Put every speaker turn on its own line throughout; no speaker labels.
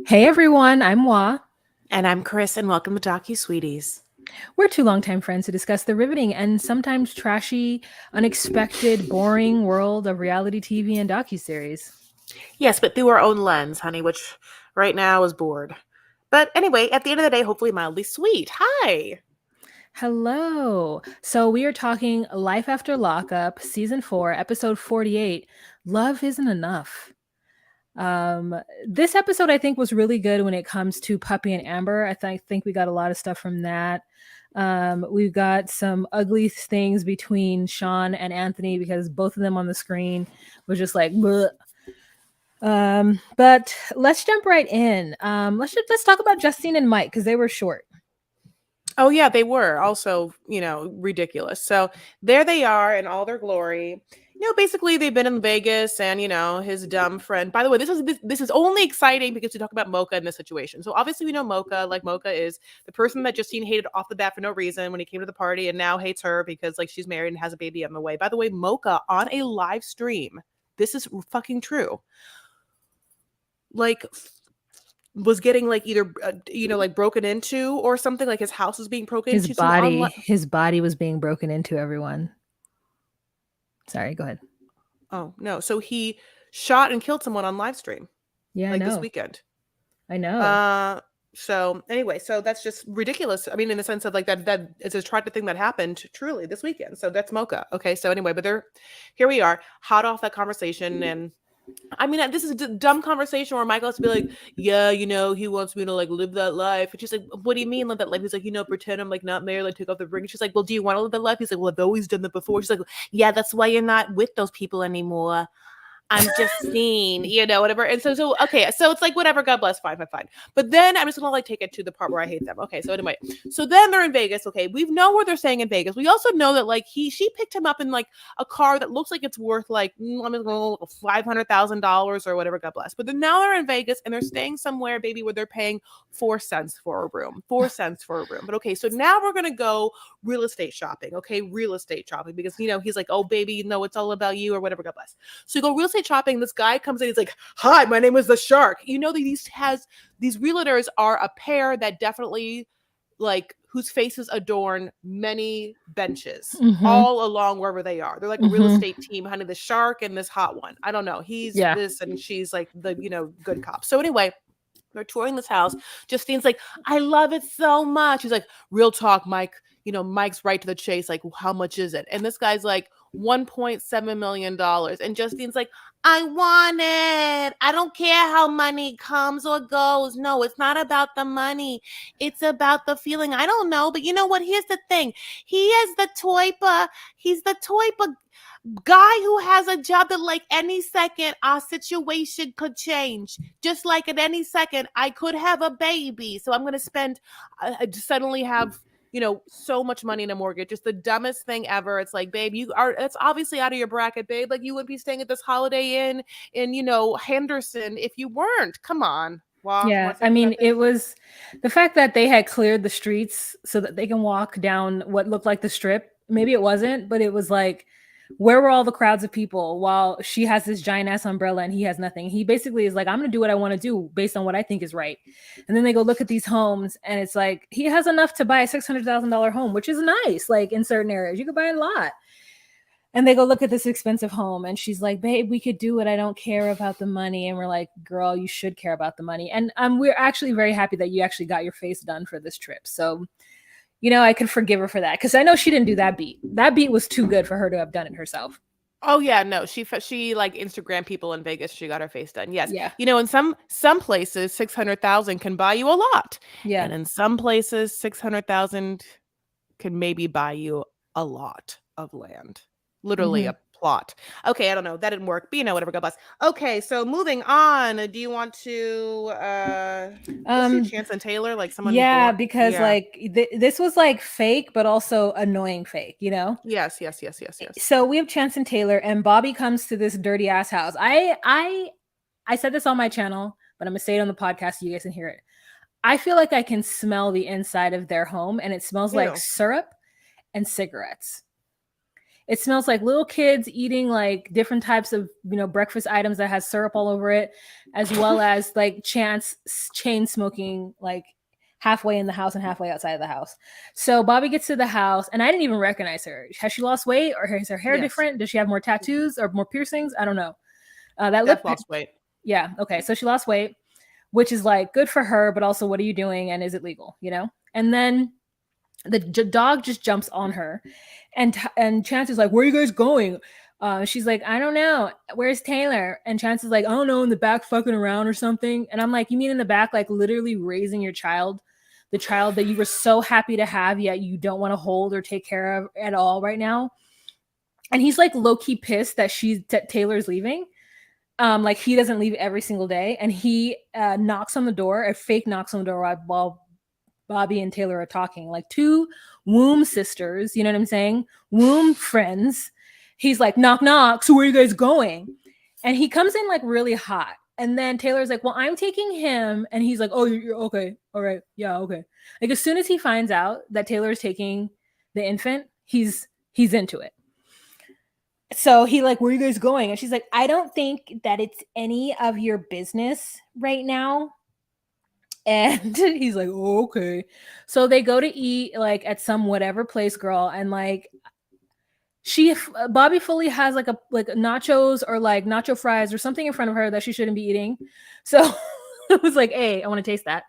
Hey everyone, I'm Wa.
And I'm Chris, and welcome to Docu Sweeties.
We're two longtime friends who discuss the riveting and sometimes trashy, unexpected, boring world of reality TV and docuseries.
Yes, but through our own lens, honey, which right now is bored. But anyway, at the end of the day, hopefully mildly sweet. Hi.
Hello. So we are talking Life After Lockup, Season 4, Episode 48, Love Isn't Enough. Um, this episode I think was really good when it comes to Puppy and Amber. I think we got a lot of stuff from that. We've got some ugly things between Sean and Anthony because both of them on the screen was just like, bleh. But let's jump right in. Let's talk about Justine and Mike because they were short.
Oh, yeah, they were also, ridiculous. So there they are in all their glory. Basically they've been in Vegas and, his dumb friend. By the way, this is only exciting because we talk about Mocha in this situation. So obviously we know Mocha, like Mocha is the person that Justine hated off the bat for no reason when he came to the party and now hates her because like she's married and has a baby on the way. By the way, Mocha on a live stream, this is fucking true. Like was getting like either like broken into or something, like his house was being broken
His
into. So
body, his body was being broken into. Everyone. Sorry, go ahead.
oh no, so he shot and killed someone on live stream
Yeah, I
like this
know.
weekend.
I know.
uh so anyway, so that's just ridiculous. I mean, in the sense of like that it's a tragic thing that happened truly this weekend. So that's Mocha. Okay, so anyway, but they're here, we are hot off that conversation. And I mean, this is a dumb conversation where Michael has to be like, yeah, he wants me to like live that life. And she's like, what do you mean live that life? He's like, pretend I'm like not married, like take off the ring. And she's like, well, do you want to live that life? He's like, well, I've always done that before. She's like, yeah, that's why you're not with those people anymore. I'm just seen, whatever. And so okay, so it's like whatever, God bless, fine. But then I'm just gonna like take it to the part where I hate them. Okay, so anyway, so then they're in Vegas. Okay, we know where they're staying in Vegas. We also know that like she picked him up in like a car that looks like it's worth like $500,000 or whatever, God bless. But then now they're in Vegas and they're staying somewhere, baby, where they're paying 4 cents for a room. 4 cents for a room. But okay, so now we're gonna go real estate shopping. Okay, real estate shopping because he's like, oh baby, it's all about you or whatever, God bless. So you go real estate shopping. This guy comes in. He's like, "Hi, my name is the Shark." These realtors are a pair that definitely like whose faces adorn many benches
Mm-hmm.
all along wherever they are. They're like a real
Mm-hmm.
estate team, honey. The Shark and this hot one. I don't know. He's
Yeah.
this and she's like the good cop. So anyway, they're touring this house. Justine's like, I love it so much. He's like, real talk, Mike. Mike's right to the chase. Like, how much is it? And this guy's like, $1.7 million. And Justine's like, I want it. I don't care how money comes or goes. No, it's not about the money. It's about the feeling. I don't know. But you know what? Here's the thing. He is the he's the type of guy who has a job that like any second our situation could change, just like at any second I could have a baby, so I'm gonna spend suddenly have so much money in a mortgage. Just the dumbest thing ever. It's like, babe, it's obviously out of your bracket, babe. Like, you wouldn't be staying at this Holiday Inn in Henderson if you weren't. Come on. Wow,
Yeah,
want to say
I
anything
mean,
about
it
this?
was the fact that they had cleared the streets so that they can walk down what looked like the strip. Maybe it wasn't, but it was like, where were all the crowds of people while she has this giant ass umbrella and he has nothing? He basically is like, I'm going to do what I want to do based on what I think is right. And then they go look at these homes and it's like, he has enough to buy a $600,000 home, which is nice. Like in certain areas, you could buy a lot. And they go look at this expensive home and she's like, babe, we could do it, I don't care about the money. And we're like, girl, you should care about the money. And we're actually very happy that you actually got your face done for this trip. So I could forgive her for that because I know she didn't do that beat. That beat was too good for her to have done it herself.
Oh yeah, no, she like Instagram people in Vegas. She got her face done. Yes,
Yeah.
in some places, 600,000 can buy you a lot,
Yeah.
and in some places, 600,000 can maybe buy you a lot of land, literally
Mm-hmm.
a plot. Okay, I don't know, that didn't work, but whatever. God bless. Okay, so moving on. Do you want to let's do
Um,
Chance and Taylor, like someone
yeah,
born?
because
Yeah.
like this was like fake, but also annoying fake.
Yes. Yes. Yes. Yes. Yes.
So we have Chance and Taylor, and Bobby comes to this dirty ass house. I said this on my channel, but I'm gonna say it on the podcast so you guys can hear it. I feel like I can smell the inside of their home, and it smells like
Ew.
syrup and cigarettes. It smells like little kids eating like different types of, breakfast items that has syrup all over it, as well as like Chance chain smoking like halfway in the house and halfway outside of the house. So Bobby gets to the house, and I didn't even recognize her. Has she lost weight, or is her hair
Yes.
different? Does she have more tattoos or more piercings? I don't know. That
Steph
lip,
lost weight.
yeah, okay. So she lost weight, which is like good for her, but also what are you doing, and is it legal? And then the dog just jumps on her, and Chance is like, "Where are you guys going?" She's like, "I don't know. Where's Taylor?" And Chance is like, "I don't know, in the back fucking around or something." And I'm like, "You mean in the back, like literally raising your child, the child that you were so happy to have, yet you don't want to hold or take care of at all right now?" And he's like low key pissed that Taylor's leaving. Like he doesn't leave every single day, and he knocks on the door, a fake knocks on the door while Bobby and Taylor are talking, like two womb sisters, you know what I'm saying? Womb friends. He's like, knock, knock. So where are you guys going? And he comes in like really hot. And then Taylor's like, well, I'm taking him. And he's like, oh, you're okay. All right. Yeah, okay. Like as soon as he finds out that Taylor's taking the infant, he's into it. So he like, where are you guys going? And she's like, I don't think that it's any of your business right now. And he's like, oh, okay. So they go to eat like at some whatever place, girl, and like Bobby fully has like nachos or like nacho fries or something in front of her that she shouldn't be eating. So it was like, A, I want to taste that.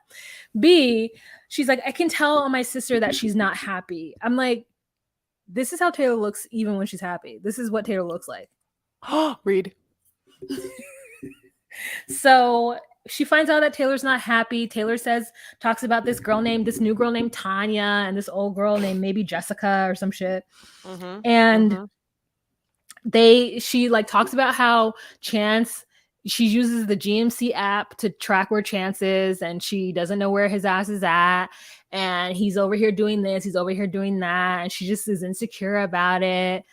B, she's like, I can tell on my sister that she's not happy. I'm like, this is how Taylor looks even when she's happy. This is what Taylor looks like.
Read.
So she finds out that Taylor's not happy. Taylor talks about this new girl named Tanya, and this old girl named maybe Jessica or some shit.
Mm-hmm.
And she like talks about how she uses the GMC app to track where Chance is, and she doesn't know where his ass is at. And he's over here doing this, he's over here doing that. And she just is insecure about it.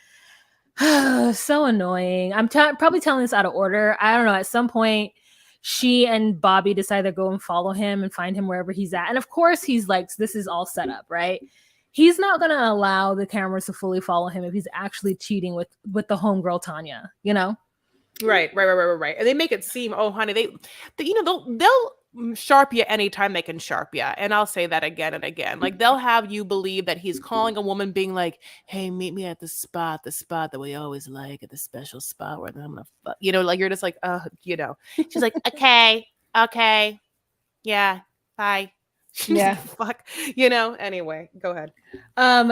So annoying. I'm probably telling this out of order. I don't know. At some point, she and Bobby decide to go and follow him and find him wherever he's at. And of course, he's like, this is all set up, right? He's not going to allow the cameras to fully follow him if he's actually cheating with the homegirl Tanya,
Right. And they make it seem, oh, honey, they'll sharp you anytime they can sharp you. And I'll say that again and again. Like they'll have you believe that he's calling a woman being like, hey, meet me at the spot that we always like, at the special spot where I'm gonna fuck. Like you're just like, She's like, okay, yeah, bye.
Yeah.
Fuck. Anyway, go ahead.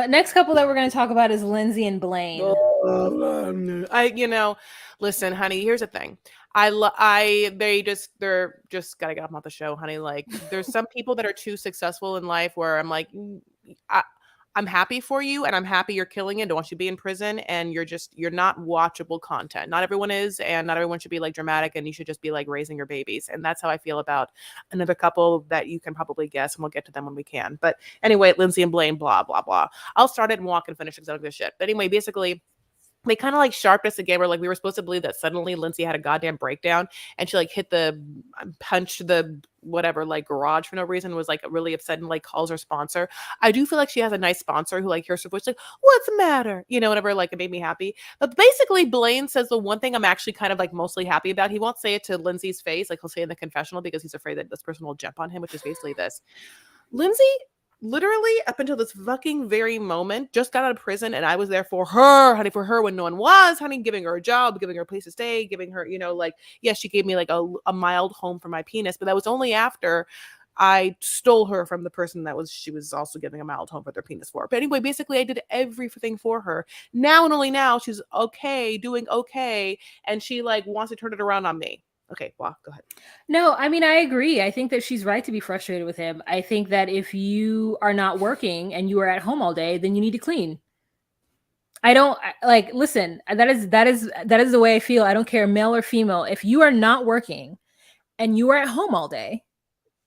Next couple that we're going to talk about is Lindsay and Blaine.
Listen, honey, here's the thing. They're just gotta get off the show, honey. Like there's some people that are too successful in life where I'm like, I'm happy for you, and I'm happy you're killing it. Don't want you to be in prison, and you're not watchable content. Not everyone is, and not everyone should be like dramatic, and you should just be like raising your babies. And that's how I feel about another couple that you can probably guess, and we'll get to them when we can. But anyway, Lindsay and Blaine, blah, blah, blah. I'll start it and walk and finish because I don't give a shit. But anyway, basically, they kind of like sharped us again. Where like we were supposed to believe that suddenly Lindsay had a goddamn breakdown and she like punched the whatever like garage for no reason, was like really upset and like calls her sponsor. I do feel like she has a nice sponsor who like hears her voice like, what's the matter? Whatever, like it made me happy. But basically Blaine says the one thing I'm actually kind of like mostly happy about. He won't say it to Lindsay's face. Like he'll say it in the confessional because he's afraid that this person will jump on him, which is basically this. Lindsay literally up until this fucking very moment just got out of prison, and I was there for her, honey, for her when no one was, honey, giving her a job, giving her a place to stay, giving her, yes, she gave me like a mild home for my penis, but that was only after I stole her from the person she was also giving a mild home for their penis for. But anyway, basically I did everything for her. Now and only now she's okay, doing okay, and she like wants to turn it around on me. Okay, well, go ahead.
No, I mean, I agree. I think that she's right to be frustrated with him. I think that if you are not working and you are at home all day, then you need to clean. I don't like, listen, that is the way I feel. I don't care, male or female. If you are not working and you are at home all day,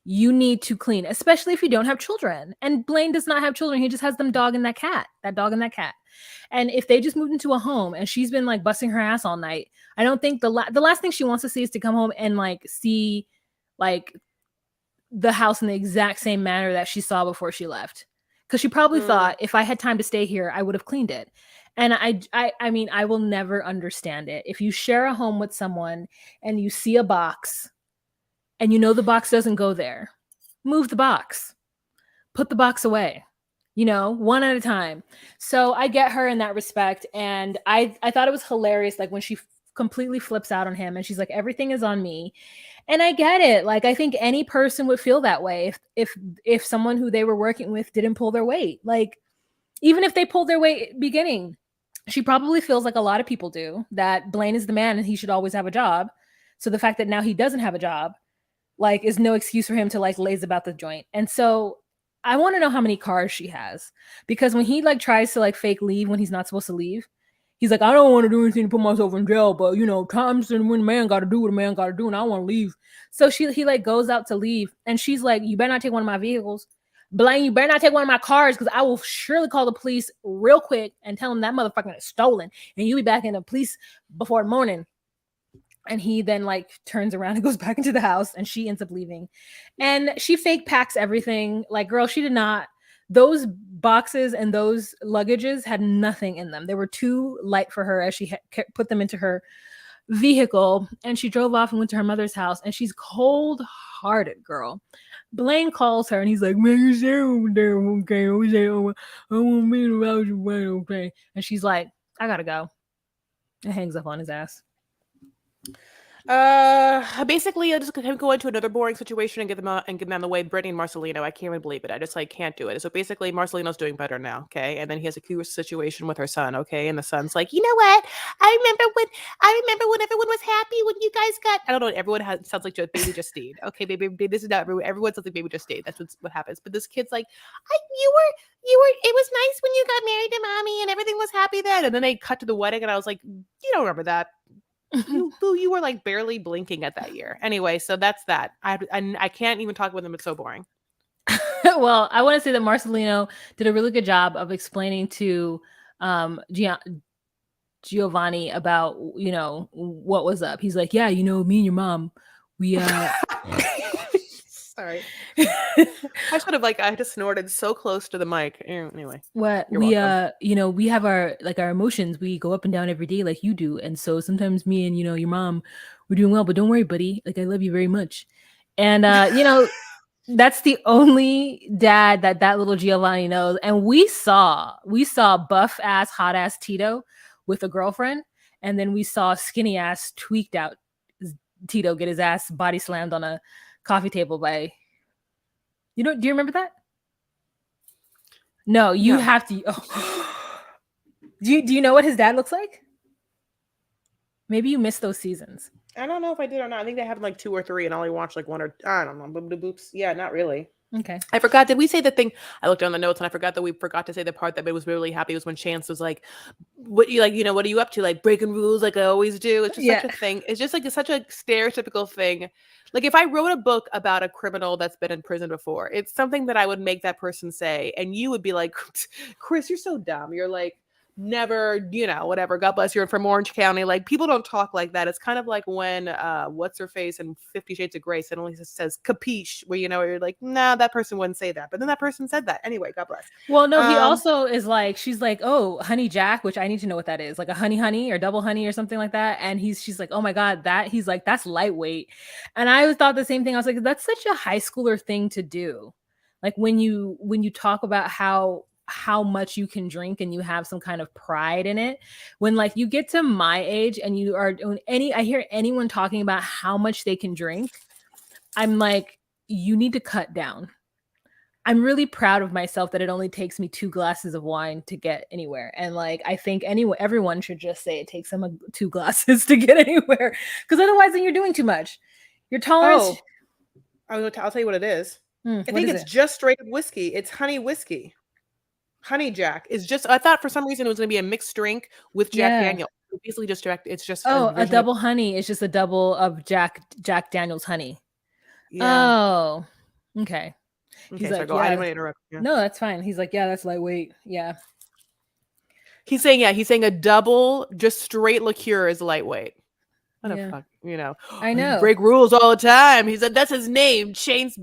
you need to clean, especially if you don't have children. And Blaine does not have children. He just has that dog and that cat. And if they just moved into a home and she's been like busting her ass all night, I don't think the last thing she wants to see is to come home and like see like the house in the exact same manner that she saw before she left. Because she probably thought, if I had time to stay here, I would have cleaned it. And I mean, I will never understand it. If you share a home with someone and you see a box and you know the box doesn't go there, move the box, put the box away, one at a time. So I get her in that respect. And I thought it was hilarious, like when she completely flips out on him and she's like, everything is on me. And I get it. Like, I think any person would feel that way if someone who they were working with didn't pull their weight. Like, even if they pulled their weight beginning, she probably feels like a lot of people do, that Blaine is the man and he should always have a job. So the fact that now he doesn't have a job, like, is no excuse for him to like laze about the joint. And so I want to know how many cars she has, because when he like tries to like fake leave when he's not supposed to leave, he's like, I don't want to do anything to put myself in jail, but times when a man got to do what a man got to do, and I want to leave. So he like goes out to leave, and she's like, you better not take one of my vehicles. Blaine, you better not take one of my cars, because I will surely call the police real quick and tell them that motherfucker is stolen, and you'll be back in the police before morning. And he then like turns around and goes back into the house, and she ends up leaving. And she fake packs everything. Like, girl, she did not. Those boxes and those luggages had nothing in them. They were too light for her as she put them into her vehicle. And she drove off and went to her mother's house. And she's cold-hearted, girl. Blaine calls her and he's like, man, you say over there, okay? I want me to rouse you, okay? And she's like, I gotta go. And hangs up on his ass.
Basically, I just go into another boring situation and get them out and get them out of the way. Brittany and Marcelino, I can't even believe it. I just like can't do it. So basically, Marcelino's doing better now, okay? And then he has a curious situation with her son, okay? And the son's like, you know what? I remember when everyone was happy when you guys got. I don't know. Everyone sounds like Baby Justine. Okay, baby, this is not everyone. Everyone sounds like Baby Justine. That's what happens. But this kid's like, you were. It was nice when you got married to mommy and everything was happy then. And then they cut to the wedding, and I was like, you don't remember that. you were like barely blinking at that year. Anyway, so that's that. I can't even talk with them. It's so boring.
Well, I want to say that Marcelino did a really good job of explaining to Giovanni about, what was up. He's like, yeah, me and your mom, we
sorry. I should have I just snorted so close to the mic. Anyway.
What we welcome. We have our emotions. We go up and down every day like you do. And so sometimes me and your mom, we're doing well, but don't worry, buddy. Like, I love you very much. And that's the only dad that little Giovanni knows. And we saw buff ass, hot ass Tito with a girlfriend, and then we saw skinny ass, tweaked out Tito get his ass body slammed on a coffee table by, do you remember that? No, you have to. Oh. Do you know what his dad looks like? Maybe you missed those seasons.
I don't know if I did or not. I think they had 2 or 3, and I only watched one or I don't know. Boops. Yeah, not really.
Okay.
I forgot. Did we say the thing? I looked down the notes and I forgot that we forgot to say the part that made us really happy was when Chance was like, "What you like? What are you up to? Like breaking rules, like I always do." It's just such a thing. It's just such a stereotypical thing. Like if I wrote a book about a criminal that's been in prison before, it's something that I would make that person say, and you would be like, "Chris, you're so dumb. You're like." Never, whatever. God bless you. From Orange County. Like people don't talk like that. It's kind of like when what's her face in 50 Shades of Grey suddenly says capiche, where you're like, nah, that person wouldn't say that. But then that person said that. Anyway, God bless.
Well, no, he also is like, she's like, oh, honey Jack, which I need to know what that is. Like a honey or double honey or something like that. And she's like, oh my God, he's like, that's lightweight. And I thought the same thing. I was like, that's such a high schooler thing to do. Like when you talk about how much you can drink and you have some kind of pride in it, when you get to my age and you are I hear anyone talking about how much they can drink, I'm like, you need to cut down. I'm really proud of myself that it only takes me 2 glasses of wine to get anywhere. And I think everyone should just say it takes them 2 glasses to get anywhere, because otherwise then you're doing too much. Your tolerance.
I'll tell you what it is. I think it's just straight up whiskey. It's honey whiskey. Honey Jack is just. I thought for some reason it was going to be a mixed drink with Jack Daniel. It's basically just Jack. It's just
a double honey. It's just a double of Jack Daniel's honey. Yeah. Oh, okay.
He's like, I didn't want to interrupt.
Yeah. No, that's fine. He's like, yeah, that's lightweight. Yeah.
He's saying a double, just straight liqueur is lightweight. What the fuck,
I know.
Break rules all the time. He said that's his name. Chance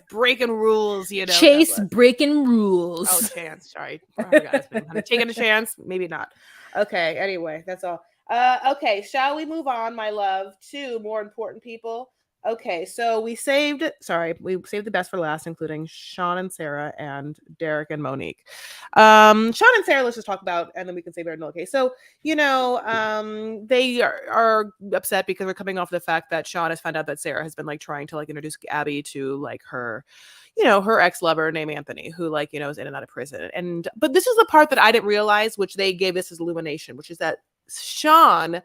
breaking rules.
Chase breaking rules.
Oh, Chance. Sorry, I forgot. Taking a chance. Maybe not. Okay, anyway, that's all. Okay, shall we move on, my love, to more important people? Okay, so we saved the best for last, including Sean and Sarah and Derek and Monique. Sean and Sarah, let's just talk about, and then we can save Aaron. Okay, so they are upset because we're coming off the fact that Sean has found out that Sarah has been like trying to like introduce Abby to like her her ex-lover named Anthony, who like, is in and out of prison. But this is the part that I didn't realize, which they gave us as illumination, which is that Sean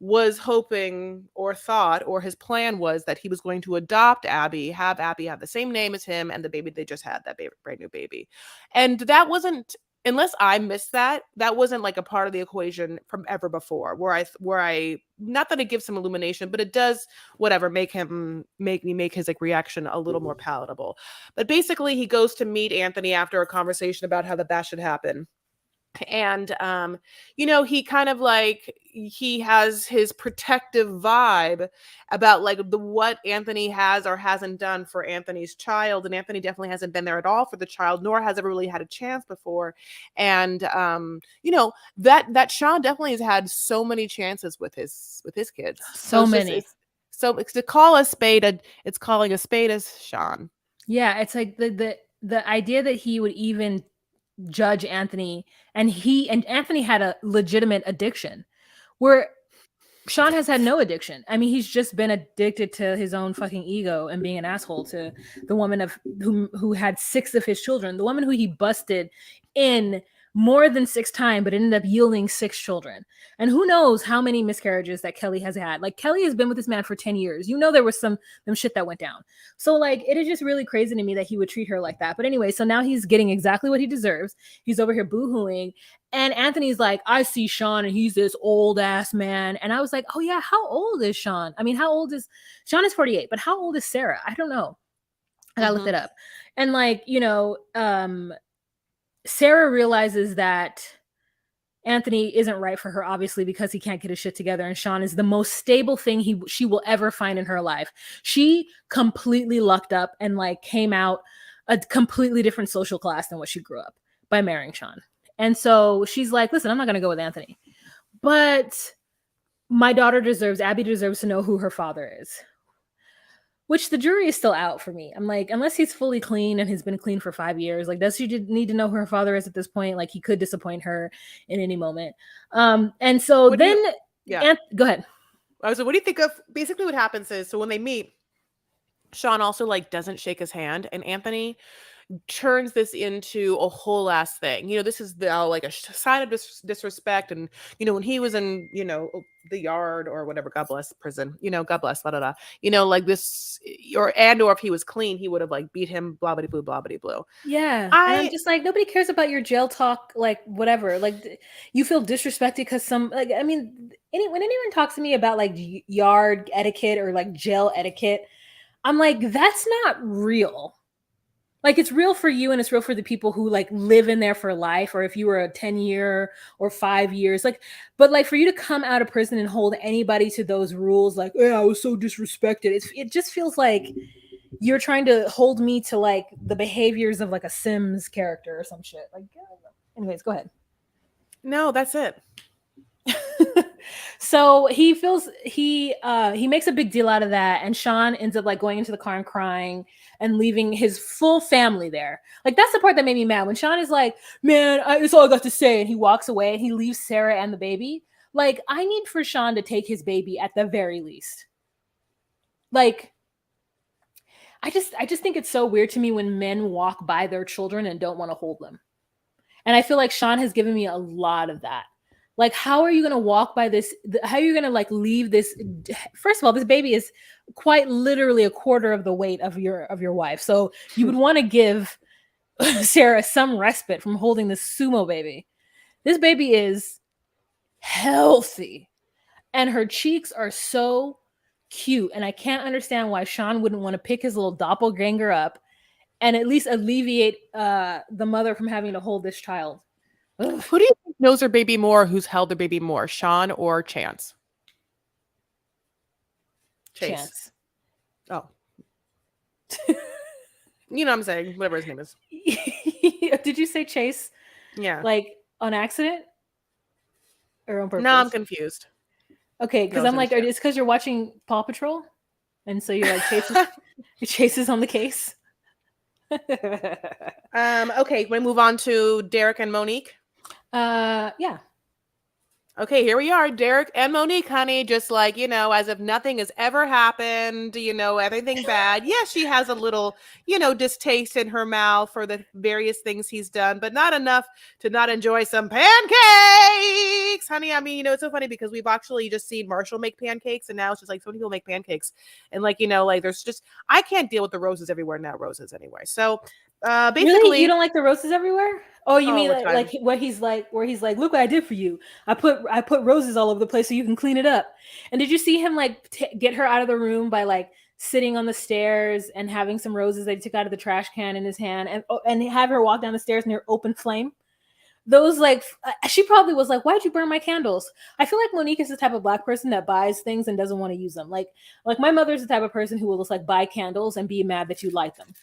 was hoping or thought, or his plan was that he was going to adopt Abby, have Abby have the same name as him and the baby they just had, that baby, brand new baby. And that wasn't, unless I missed that wasn't like a part of the equation from ever before, where I not that it gives some illumination, but it does whatever make me make his like reaction a little more palatable. But basically he goes to meet Anthony after a conversation about how that should happen. And he kind of like, he has his protective vibe about like what Anthony has or hasn't done for Anthony's child, and Anthony definitely hasn't been there at all for the child, nor has ever really had a chance before. And that Sean definitely has had so many chances with his kids.
So many.
It's to call a spade it's calling a spade as Sean.
Yeah, it's like the idea that he would even judge Anthony, and Anthony had a legitimate addiction, where Sean has had no addiction. I mean, he's just been addicted to his own fucking ego and being an asshole to the woman who had 6 of his children, the woman who he busted in more than 6 times, but ended up yielding 6 children. And who knows how many miscarriages that Kelly has had. Like, Kelly has been with this man for 10 years. There was some shit that went down. So like, it is just really crazy to me that he would treat her like that. But anyway, so now he's getting exactly what he deserves. He's over here boohooing. And Anthony's like, I see Sean and he's this old ass man. And I was like, oh yeah, how old is Sean? I mean, Sean is 48, but how old is Sarah? I don't know. I gotta look it up. And like, Sarah realizes that Anthony isn't right for her, obviously, because he can't get his shit together. And Sean is the most stable thing she will ever find in her life. She completely lucked up and like came out a completely different social class than what she grew up by marrying Sean. And so she's like, listen, I'm not going to go with Anthony, but Abby deserves to know who her father is. Which the jury is still out for me. I'm like, unless he's fully clean and has been clean for 5 years, like, does she need to know who her father is at this point? Like, he could disappoint her in any moment. And so go ahead.
So what do you think of, basically what happens is, so when they meet, Sean also like doesn't shake his hand, and Anthony turns this into a whole ass thing. This is now like a sign of disrespect. And when he was in the yard or whatever, God bless prison, God bless, blah, blah, blah, like this, or if he was clean, he would have like beat him, blah blah blue, blah blah blue.
Yeah. And I'm just like, nobody cares about your jail talk, like whatever. Like, you feel disrespected because when anyone talks to me about like yard etiquette or like jail etiquette, I'm like, that's not real. Like, it's real for you and it's real for the people who like live in there for life, or if you were a 10-year or 5 years, like, but like for you to come out of prison and hold anybody to those rules, like, yeah, I was so disrespected. It just feels like you're trying to hold me to like the behaviors of like a Sims character or some shit. Like, anyways, go ahead.
No, that's it.
So he makes a big deal out of that, and Sean ends up like going into the car and crying and leaving his full family there. Like, that's the part that made me mad, when Sean is like, man, that's all I got to say, and he walks away and he leaves Sarah and the baby. Like, I need for Sean to take his baby at the very least. Like, I just think it's so weird to me when men walk by their children and don't want to hold them. And I feel like Sean has given me a lot of that. Like, how are you going to walk by this? How are you going to like leave this? First of all, this baby is quite literally a quarter of the weight of your wife. So you would want to give Sarah some respite from holding this sumo baby. This baby is healthy and her cheeks are so cute. And I can't understand why Sean wouldn't want to pick his little doppelganger up and at least alleviate the mother from having to hold this child. Ugh.
Who do you think knows their baby more? Who's held their baby more, Sean or Chance?
Chance.
Oh. You know what I'm saying? Whatever his name is.
Did you say Chase?
Yeah.
Like, on accident? or on
No, I'm
purpose?
confused.
Okay,
No,
because
it's
I'm like,
understand.
it's because you're watching Paw Patrol, and so you're like chasing, your chases on the case.
Okay, we move on to Derek and Monique.
Yeah.
Okay, here we are, Derek and Monique, honey, just like, as if nothing has ever happened, everything bad. Yes, she has a little, distaste in her mouth for the various things he's done, but not enough to not enjoy some pancakes, honey. I mean, it's so funny because we've actually just seen Marshall make pancakes, and now it's just like so many people make pancakes. And like, there's just, I can't deal with the roses everywhere now, roses anyway. So
Really? You
basically,
don't like the roses everywhere? Oh, you
all
mean
the
like
time.
what he's like, where he's like, look what I did for you. I put roses all over the place so you can clean it up. And did you see him like get her out of the room by like sitting on the stairs and having some roses that he took out of the trash can in his hand, and have her walk down the stairs near open flame? Those like she probably was like, why'd you burn my candles? I feel like Monique is the type of Black person that buys things and doesn't want to use them. Like my mother's the type of person who will just like buy candles and be mad that you light them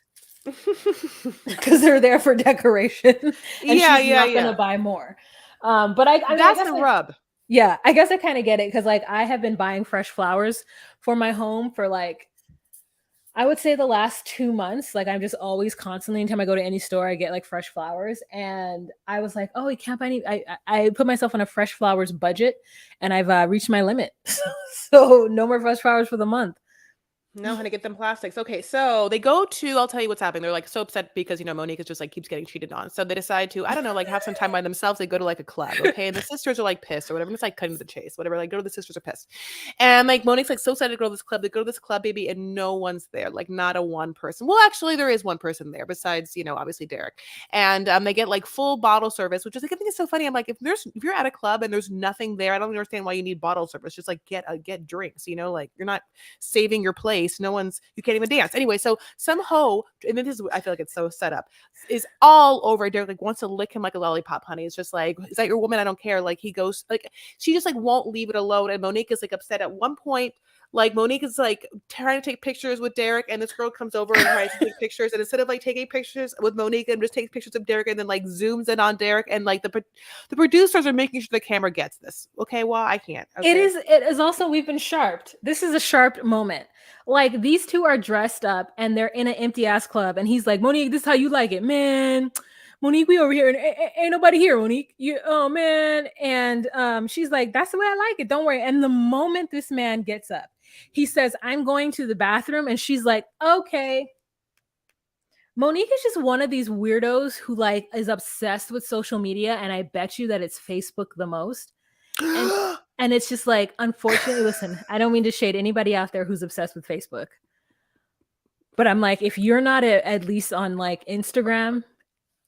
because they're there for decoration and
Yeah,
she's
yeah,
not gonna
yeah.
buy more. But I mean, I
That's
guess
the rub.
yeah, I guess I kind of get it because like I have been buying fresh flowers for my home for like I would say the last 2 months. Like I'm just always constantly, anytime I go to any store, I get like fresh flowers. And I was like, oh, we can't buy any. I put myself on a fresh flowers budget, and I've reached my limit. So no more fresh flowers for the month.
No, honey, get them plastics. Okay, so they go to, I'll tell you what's happening. They're like so upset because, Monique is just like keeps getting cheated on. So they decide to, I don't know, like have some time by themselves. They go to like a club, okay? And the sisters are like pissed or whatever. And it's like cutting to the chase, whatever. Like, go to the sisters are pissed. And like Monique's like so excited to go to this club. They go to this club, baby, and no one's there. Like, not a one person. Well, actually, there is one person there besides, obviously Derek. And they get like full bottle service, which is like, I think it's so funny. I'm like, if you're at a club and there's nothing there, I don't understand why you need bottle service. Just like get drinks, like you're not saving your place. You can't even dance. Anyway, so some hoe, and this is, I feel like it's so set up, is all over Derek, like wants to lick him like a lollipop, honey. It's just like, is that your woman? I don't care. Like he goes, like, she just like won't leave it alone. And Monique is like upset at one point. Like Monique is like trying to take pictures with Derek, and this girl comes over and tries to take pictures. And instead of like taking pictures with Monique, and just takes pictures of Derek, and then like zooms in on Derek, and like the producers are making sure the camera gets this. Okay, well I can't. Okay.
It is also, we've been sharped. This is a sharp moment. Like these two are dressed up and they're in an empty ass club, and he's like, Monique, this is how you like it, man. Monique, we over here and ain't nobody here, Monique. You, oh man. And she's like, that's the way I like it. Don't worry. And the moment this man gets up, he says, I'm going to the bathroom, and she's like, okay. Monique is just one of these weirdos who like is obsessed with social media, and I bet you that it's Facebook the most. And and it's just like, unfortunately, listen, I don't mean to shade anybody out there who's obsessed with Facebook, but I'm like, if you're not at least on like Instagram,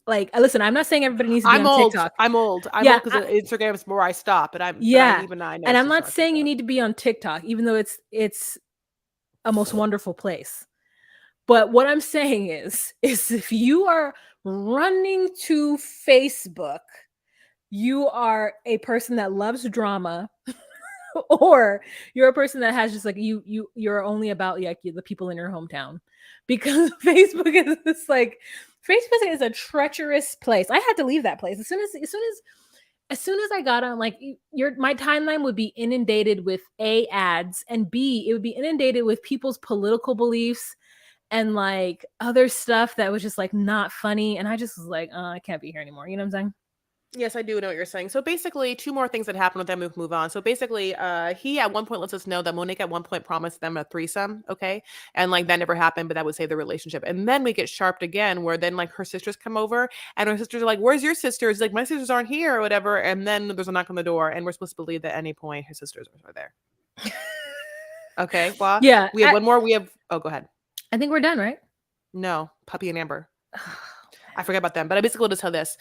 like, listen, I'm not saying everybody needs to be
I'm
on
old.
TikTok.
I'm old. I'm
Yeah,
old because Instagram is where I stop. But
yeah,
even I know
and
it's
I'm
just
not
not
saying you
TikTok.
need to be on TikTok, even though it's a most wonderful place. But what I'm saying is if you are running to Facebook, you are a person that loves drama, or you're a person that has just like you're only about like the people in your hometown, because Facebook is this like, Facebook is a treacherous place. I had to leave that place as soon as I got on, like, my timeline would be inundated with A, ads, and B, it would be inundated with people's political beliefs and like other stuff that was just like not funny. And I just was like, oh, I can't be here anymore. You know what I'm saying?
Yes, I do know what you're saying. So basically, two more things that happened with them. We move on. So basically, he at one point lets us know that Monique at one point promised them a threesome. Okay, and like that never happened, but that would save the relationship. And then we get sharped again, where then like her sisters come over, and her sisters are like, "Where's your sisters?" Like, my sisters aren't here or whatever. And then there's a knock on the door, and we're supposed to believe that at any point her sisters are there. Okay, well,
Yeah.
we have one more. Oh, go ahead.
I think we're done, right?
No, Puppy and Amber. I forgot about them, but I basically will just tell this.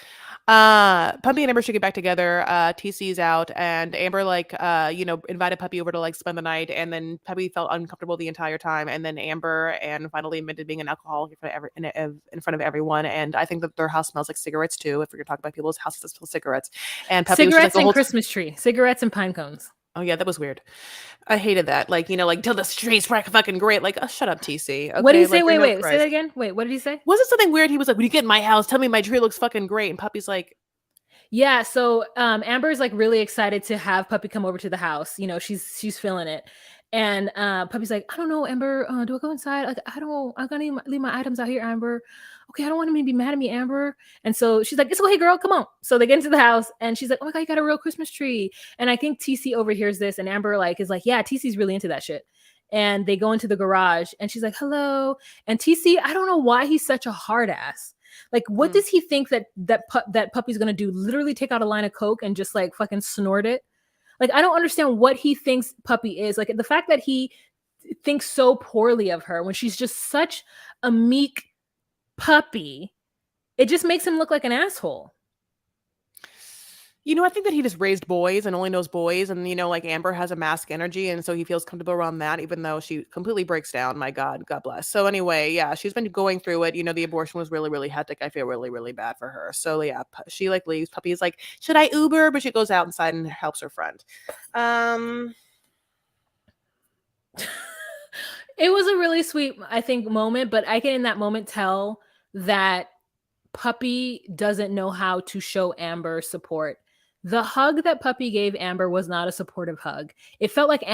Puppy and Amber should get back together. TC's out, and Amber invited Puppy over to like spend the night, and then Puppy felt uncomfortable the entire time, and then Amber and finally admitted being an alcoholic in front of everyone. And I think that their house smells like cigarettes too. If we're gonna talk about people's houses that smell cigarettes, and Puppy was just like
Cigarettes
the
and
whole
Christmas tree, cigarettes and pine cones.
Oh yeah, that was weird. I hated that. Like, like till the streets were fucking great. Like, oh, shut up, TC. Okay,
What did he say?
like you're no
Wait, say that
Christ.
again. Wait, what did he say?
Was it something weird? He was like, when you get in my house, tell me my tree looks fucking great. And Puppy's like,
Yeah, so Amber's like really excited to have Puppy come over to the house. You know, she's feeling it. And Puppy's like, I don't know, Amber, do I go inside? Like, I'm gonna leave my items out here, Amber. Okay, I don't want him to be mad at me, Amber. And so she's like, it's okay, girl, come on. So they get into the house and she's like, oh my God, you got a real Christmas tree. And I think TC overhears this and Amber like is like, yeah, TC's really into that shit. And they go into the garage and she's like, hello. And TC, I don't know why he's such a hard ass. Like, what does he think that puppy's gonna do? Literally take out a line of coke and just like fucking snort it? Like, I don't understand what he thinks Puppy is. Like, the fact that he thinks so poorly of her when she's just such a meek puppy, it just makes him look like an asshole.
You know, I think that he just raised boys and only knows boys. And, you know, like Amber has a mask energy. And so he feels comfortable around that, even though she completely breaks down. My God, God bless. So, anyway, yeah, she's been going through it. You know, the abortion was really, really hectic. I feel really, really bad for her. So, yeah, she like leaves. Puppy's like, should I Uber? But she goes out inside and helps her friend.
It was a really sweet, I think, moment. But I can, in that moment, tell that Puppy doesn't know how to show Amber support. The hug that Puppy gave Amber was not a supportive hug. It felt like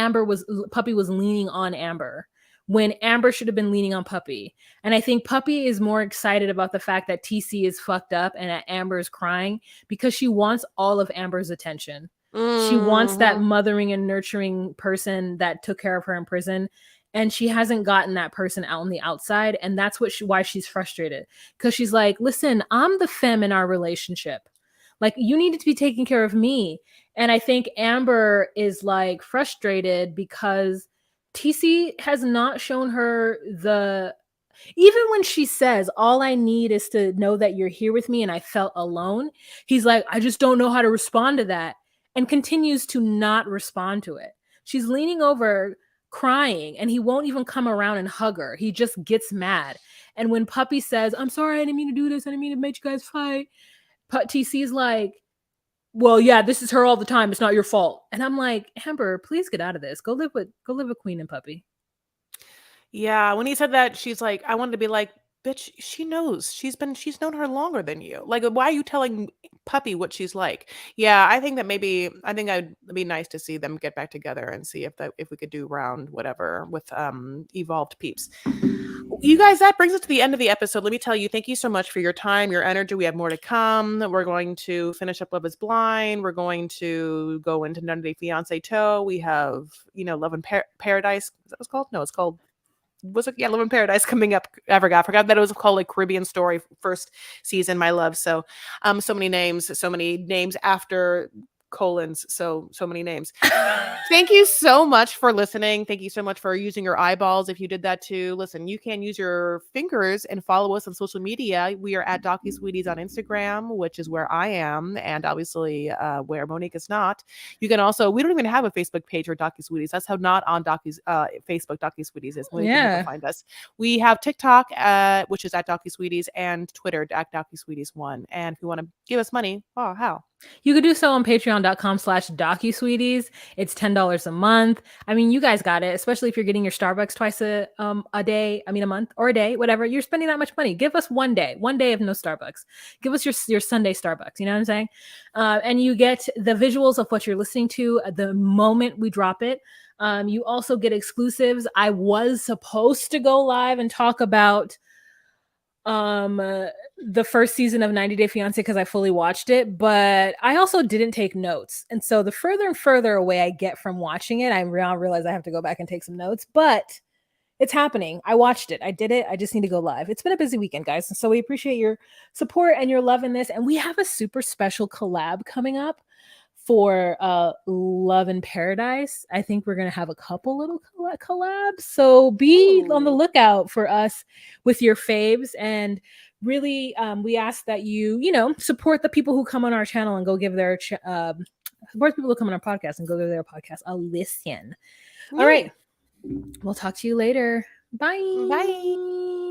Puppy was leaning on Amber when Amber should have been leaning on Puppy. And I think Puppy is more excited about the fact that TC is fucked up and that Amber is crying because she wants all of Amber's attention. She wants that mothering and nurturing person that took care of her in prison. And she hasn't gotten that person out on the outside. And that's why she's frustrated. Because she's like, listen, I'm the femme in our relationship. Like, you needed to be taking care of me. And I think Amber is like frustrated because TC has not shown her even when she says, all I need is to know that you're here with me and I felt alone, he's like, I just don't know how to respond to that, and continues to not respond to it. She's leaning over crying and he won't even come around and hug her. He just gets mad. And when Puppy says, I'm sorry, I didn't mean to do this, I didn't mean to make you guys fight, TC's like, well, yeah, this is her all the time. It's not your fault. And I'm like, Amber, please get out of this. Go live with Queen and Puppy.
Yeah, when he said that, she's like, I wanted to be like, bitch, she knows. She's known her longer than you. Like, why are you telling Puppy what she's like? Yeah, I think it'd be nice to see them get back together and see if we could do round whatever with evolved peeps. You guys, that brings us to the end of the episode. Let me tell you, thank you so much for your time, your energy. We have more to come. We're going to finish up Love is Blind. We're going to go into 90 Day Fiancé Toe. We have, Love in Paradise. Is that what it's called? No, it's called Love in Paradise coming up. I forgot that it was called like Caribbean Story first season, my love. So so many names after colons, so many names. Thank you so much for listening. Thank you so much for using your eyeballs. If you did that too, listen, you can use your fingers and follow us on social media. We are at DocuSweeties on Instagram, which is where I am, and obviously where Monique is not. You can also, we don't even have a Facebook page for DocuSweeties. That's how not on Facebook DocuSweeties is. Monique can never find us. We have TikTok, which is at DocuSweeties, and Twitter at DocuSweeties1. And if you want to give us money, how?
You could do so on patreon.com/DocuSweeties. It's $10 a month. I mean, you guys got it, especially if you're getting your Starbucks twice a day. I mean, a month or a day, whatever. You're spending that much money. Give us one day of no Starbucks. Give us your Sunday Starbucks. You know what I'm saying? And you get the visuals of what you're listening to the moment we drop it. You also get exclusives. I was supposed to go live and talk about the first season of 90 Day Fiancé because I fully watched it, but I also didn't take notes. And so the further and further away I get from watching it, I realize I have to go back and take some notes, but it's happening. I watched it. I did it. I just need to go live. It's been a busy weekend, guys. And so we appreciate your support and your love in this. And we have a super special collab coming up for Love in Paradise. I think we're going to have a couple little collabs. So be on the lookout for us with your faves. And really, we ask that you support the people who come on our channel and go give their support people who come on our podcast and go give their podcast a listen. All right. We'll talk to you later. Bye.
Bye.